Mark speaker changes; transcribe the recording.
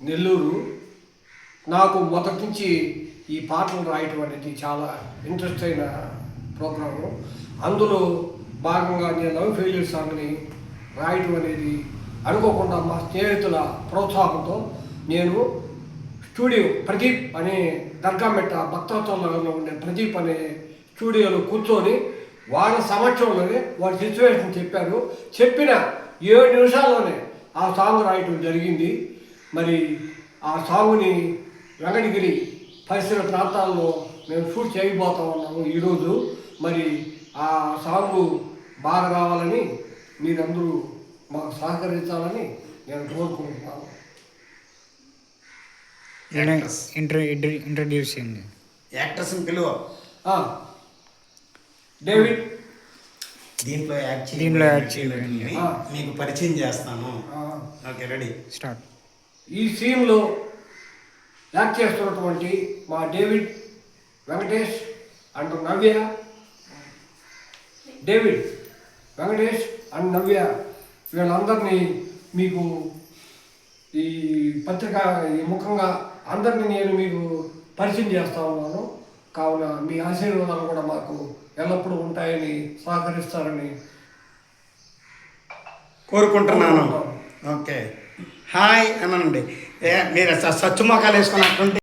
Speaker 1: నెల్లూరు. నాకు మొదటి నుంచి ఈ పాటలు రాయటం అనేది చాలా ఇంట్రెస్ట్ అయిన ప్రోగ్రాము. అందులో భాగంగా నేను లవ్ ఫెయిల్యూర్ సాంగ్ని రాయటం అనేది అనుకోకుండా మా స్నేహితుల ప్రోత్సాహంతో నేను స్టూడియో ప్రదీప్ అనే దర్గామెట్ట భక్తోత్సవంలో ఉండే ప్రదీప్ అనే స్టూడియోలో కూర్చొని వాళ్ళ సమక్షంలోనే వాళ్ళ సిచ్యువేషన్ చెప్పారు. చెప్పిన 7 నిమిషాల్లోనే ఆ సాంగ్ రాయటం జరిగింది. మరి ఆ సాంగ్ని వెంకటగిరి పరిసర ప్రాంతాల్లో మేము షూట్ చేయబోతా ఉన్నాము ఈరోజు. మరి ఆ సాంగు బాగా రావాలని మీరందరూ మాకు సహకరించాలని నేను కోరుకుంటున్నాను.
Speaker 2: ఇంట్రడ్యూస్ చేయండి.
Speaker 3: యాక్టర్స్ని పిలువ.
Speaker 1: డేవిడ్
Speaker 3: దీంట్లో యాక్ట్
Speaker 2: చేయండి.
Speaker 3: మీకు పరిచయం చేస్తాను. Okay, ready,
Speaker 2: start.
Speaker 1: ఈ సీన్లో యాక్ట్ చేస్తున్నటువంటి మా David, Venkatesh and Navya. David, Venkatesh and Navya వీళ్ళందరినీ మీకు ఈ పత్రిక ఈ ముఖంగా అందరినీ నేను మీకు పరిచయం చేస్తూ ఉన్నాను. కావున మీ ఆశీర్వాదాలు కూడా మాకు ఎల్లప్పుడూ ఉంటాయని సహకరిస్తారని
Speaker 3: కోరుకుంటున్నాను. ఓకే, హాయ్ అనండి. మీరు సచ్చుమొఖాలు వేసుకున్నట్టుంటే